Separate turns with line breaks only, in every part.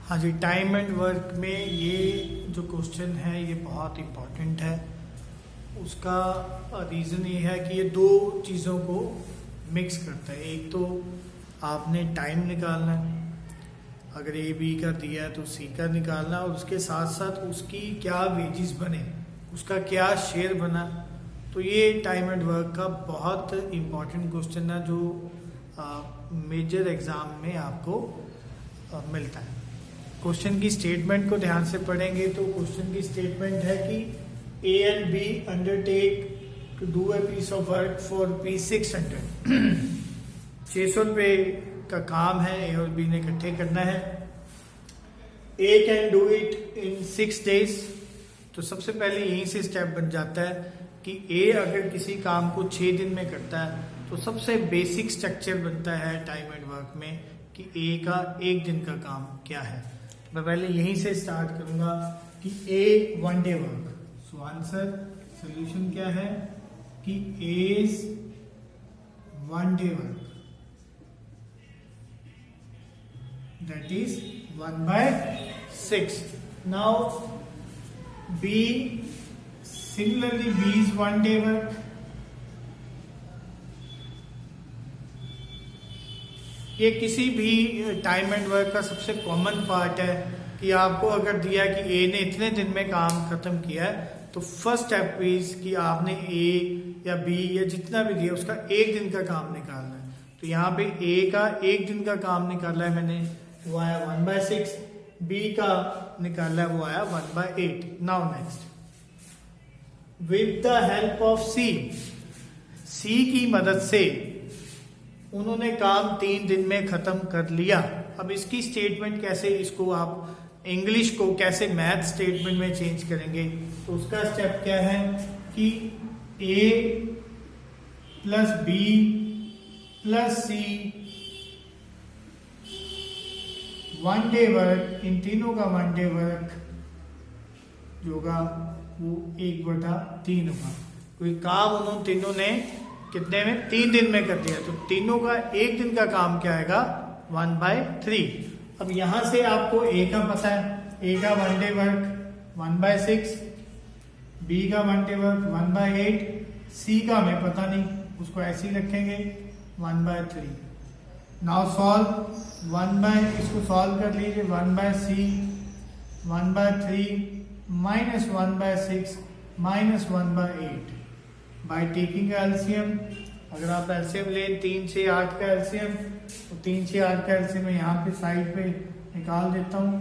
हाँ जी, time and work में ये जो क्वेश्चन है ये बहुत इम्पोर्टेंट है। उसका रीज़न ये है कि ये दो चीज़ों को मिक्स करता है। एक तो आपने टाइम निकालना है, अगर ए बी का दिया है तो सी का निकालना है, और उसके साथ साथ उसकी क्या वेजेस बने, उसका क्या शेयर बना। तो ये टाइम एंड वर्क का बहुत इम्पोर्टेंट क्वेश्चन है जो मेजर एग्ज़ाम में आपको मिलता है। क्वेश्चन की स्टेटमेंट को ध्यान से पढ़ेंगे तो क्वेश्चन की स्टेटमेंट है कि A and B undertake to do a piece of work for ₹600 ₹600 का काम है, ए और बी ने इकट्ठे करना है। A can do it in 6 days। तो सबसे पहले यहीं से स्टेप बन जाता है कि ए अगर किसी काम को 6 दिन में करता है तो सबसे बेसिक स्ट्रक्चर बनता है टाइम एंड वर्क में कि ए का 1 दिन का काम क्या है। मैं पहले यहीं से स्टार्ट करूंगा कि A 1 day work. So answer solution क्या है कि A's 1 day work, that is 1/6। Now B, similarly B is 1 day work. ये किसी भी टाइम एंड वर्क का सबसे कॉमन पार्ट है कि आपको अगर दिया कि ए ने इतने दिन में काम खत्म किया है तो फर्स्ट स्टेप इज कि आपने ए या बी या जितना भी दिया उसका 1 दिन का काम निकालना है। तो यहाँ पे ए का 1 दिन का काम निकाला है मैंने, वो आया 1/6। बी का निकाला है, वो आया 1/8। Now next, with the help of C, C की मदद से उन्होंने काम 3 दिन में खत्म कर लिया। अब इसकी स्टेटमेंट कैसे, इसको आप इंग्लिश को कैसे मैथ स्टेटमेंट में चेंज करेंगे, तो उसका स्टेप क्या है कि ए प्लस बी प्लस सी 1 day वर्क, इन तीनों का 1 day वर्क जो होगा वो 1/3 होगा। कोई काम उन्होंने तीनों ने कितने में, 3 दिन में कर दिया, तो तीनों का 1 दिन का काम क्या आएगा 1/3। अब यहां से आपको ए का पता है, ए का 1 day वर्क 1/6, बी का 1 day वर्क 1/8, सी का हमें पता नहीं, उसको ऐसे ही रखेंगे 1/3। नाउ सॉल्व इसको सॉल्व कर लीजिए। 1/c 1/3 minus 1/6 minus 1/8 by taking LCM. अगर आप एलसीएम लें 3 से 8 का एलसीएम, तो 3 से 8 का एलसीएम मैं यहाँ पे साइड पे निकाल देता हूँ।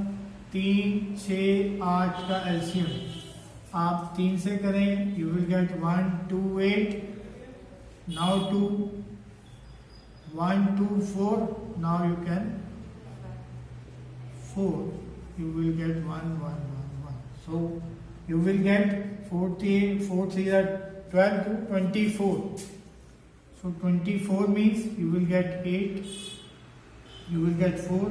3 से 8 का एलसीएम आप 3 से करें, you will get 1 2 8। Now 2 1 2 4, now you can 4, you will get 1 1 1 1, so you will get 4 3 are 12 to 24, so 24 means you will get 8, you will get 4,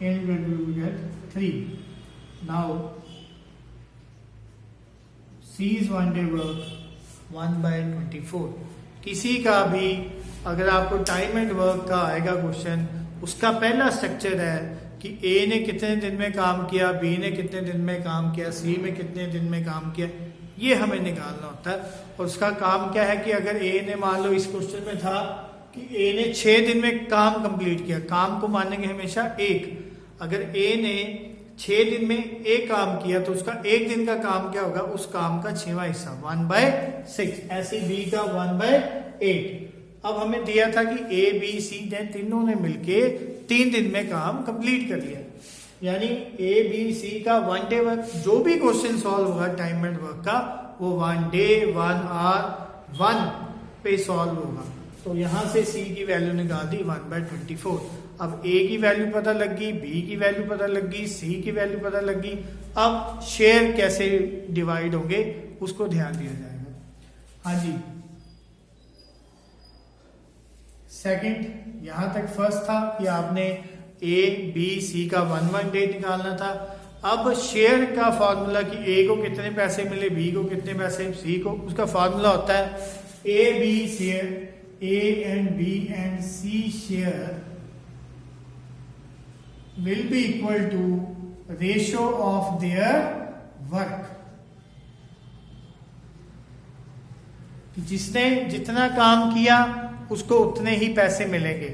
and you will get 3. Now C is 1 day work 1/24। किसी का भी अगर आपको time and work का आएगा question, उसका पहला structure है कि ए ने कितने दिन में काम किया, बी ने कितने दिन में काम किया, सी में कितने दिन में काम किया, ये हमें निकालना होता है। और उसका काम क्या है कि अगर ए ने, मान लो इस क्वेश्चन में था कि ए ने 6 दिन में काम कंप्लीट किया, काम को मानेंगे हमेशा 1। अगर ए ने 6 दिन में एक काम किया तो उसका 1 दिन का काम क्या होगा, उस काम का 6वां हिस्सा 1/6। ऐसे बी का 1/8। अब हमें दिया था कि ए बी सी ने तीनों ने मिलके 3 दिन में काम कंप्लीट कर लिया, यानी ए बी सी का 1 day वर्क। जो भी क्वेश्चन सॉल्व होगा टाइम एंड वर्क का वो 1 day 1 hour 1 पे सॉल्व होगा। तो यहां से सी की वैल्यू निकाल दी 1/24। अब ए की वैल्यू पता लग गई, बी की वैल्यू पता लग गई, सी की वैल्यू पता लग गई। अब शेयर कैसे डिवाइड होंगे उसको ध्यान दिया जाएगा। हाँ जी, सेकंड, यहां तक फर्स्ट था कि आपने ए बी सी का 1 day निकालना था। अब शेयर का फॉर्मूला कि ए को कितने पैसे मिले, बी को कितने पैसे, सी को, उसका फॉर्मूला होता है A B share, A and B and C share will be equal to ratio of their work, कि जिसने जितना काम किया उसको उतने ही पैसे मिलेंगे।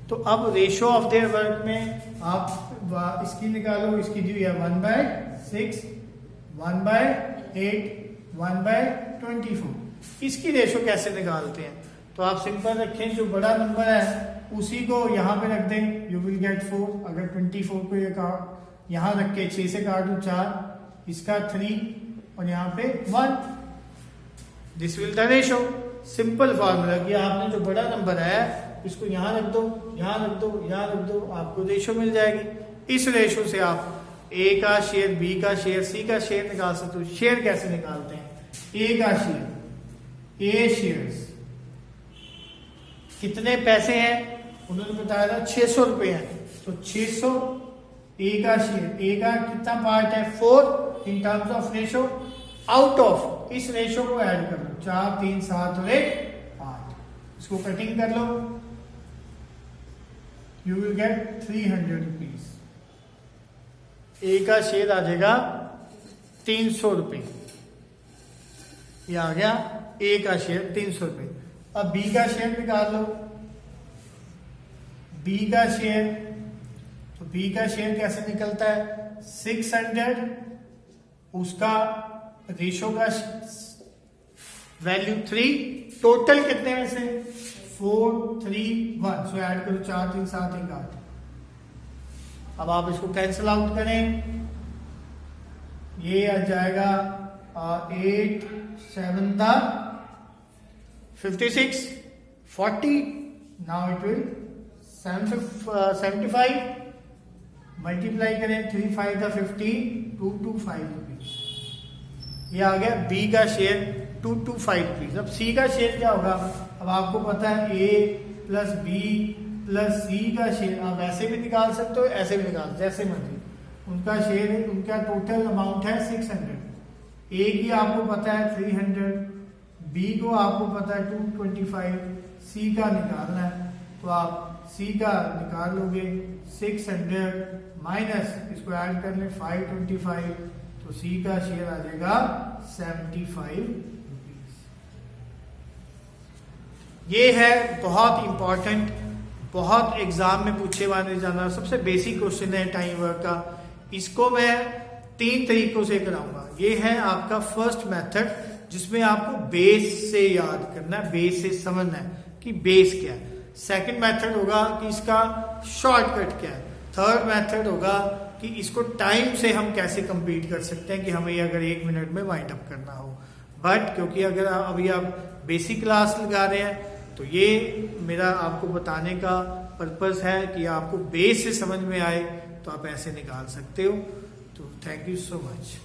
तो अब रेशियो ऑफ देयर वर्क में आप इसकी निकालो, इसकी दी है 1/6, 1/8, 1/24। इसकी रेशियो कैसे निकालते हैं? तो आप सिंपल रखें, जो बड़ा नंबर है उसी को यहाँ पे रख दें, यू विल गेट 4। अगर 24 को ये यहाँ रख के 6 से काट दो 4, इसका 3 और यहाँ पे 1, this will the ratio. Simple formula कि आपने जो बड़ा नंबर है इसको यहाँ रख दो, यहाँ रख दो, यहाँ रख दो, आपको रेशियो मिल जाएगी। इस रेशियो से आप ए का शेयर, बी का शेयर, सी का शेयर निकाल सकते हो। शेयर कैसे निकालते हैं? ए का शेयर, ए शेयर्स कितने पैसे हैं उन्होंने बताया था 600 रुपए हैं, तो 600 ए का शेयर, ए का कितना पार्ट है 4 in terms of ratio, out of इस रेशियो को ऐड कर लो 4, 3, 7 और 1, 8। इसको कटिंग कर लो, यू विल गेट 300 रुपीज। ए का शेयर आ जाएगा 300 रुपए, ये आ गया ए का शेयर 300 रुपए। अब बी का शेयर निकाल लो, बी का शेयर, तो बी का शेयर कैसे निकलता है 600, उसका रेशो का वैल्यू 3, टोटल कितने में से 4, 3, 1, सो ऐड करो 4, 3, 7, 1, 8। अब आप इसको कैंसिल आउट करें, ये आ जाएगा 8, 7 56, 40, नाउ इट विल 75, मल्टीप्लाई करें 3, 5 15, 225 रुपीज। ये आ गया बी का शेयर 225 रुपीज। अब सी का शेयर क्या होगा? अब आपको पता है ए प्लस बी प्लस सी का शेयर आप ऐसे भी निकाल सकते हो, ऐसे भी निकाल, जैसे मर्जी। उनका शेयर है, उनका टोटल अमाउंट है 600। ए की आपको पता है 300, बी को आपको पता है 225, सी का निकालना है तो आप सी का निकाल लोगे 600 माइनस इसको ऐड कर लें 525, तो सी का शेयर आ जाएगा 75 रुपीज। ये है बहुत इंपॉर्टेंट, बहुत एग्जाम में पूछे माने जाना सबसे बेसिक क्वेश्चन है टाइम वर्क का। इसको मैं 3 तरीकों से कराऊंगा। ये है आपका फर्स्ट मेथड, जिसमें आपको बेस से याद करना है, बेस से समझना है कि बेस क्या है। सेकंड मेथड होगा कि इसका शॉर्टकट क्या है। थर्ड मेथड होगा कि इसको टाइम से हम कैसे कंप्लीट कर सकते हैं, कि हमें अगर 1 मिनट में वाइंड अप करना हो। बट क्योंकि अगर अभी आप बेसिक क्लास लगा रहे हैं तो ये मेरा आपको बताने का पर्पस है कि आपको बेस से समझ में आए, तो आप ऐसे निकाल सकते हो। तो थैंक यू सो मच।